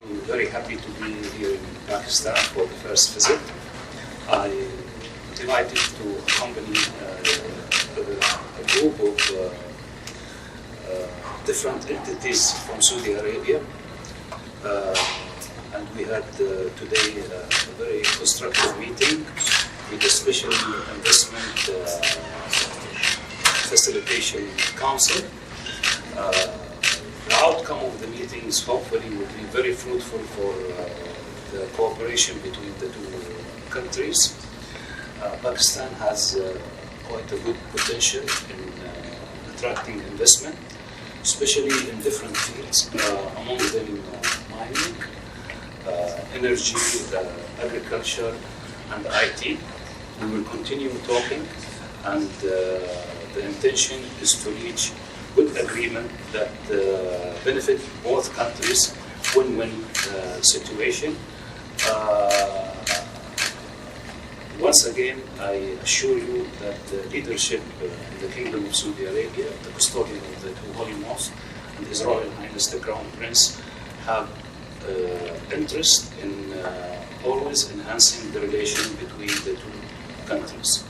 I'm very happy to be here in Pakistan for the first visit. I'm delighted to accompany a group of different entities from Saudi Arabia. And we had today a very constructive meeting with the Special Investment Facilitation Council. The outcome of the meetings hopefully will be very fruitful for the cooperation between the two countries. Pakistan has quite a good potential in attracting investment, especially in different fields, among them mining, energy, agriculture, and IT. We will continue talking, and the intention is to reach good agreement that benefit both countries, win-win situation. Once again, I assure you that the leadership in the Kingdom of Saudi Arabia, the custodian of the two holy mosques, and His Royal Highness the Crown Prince have interest in always enhancing the relation between the two countries.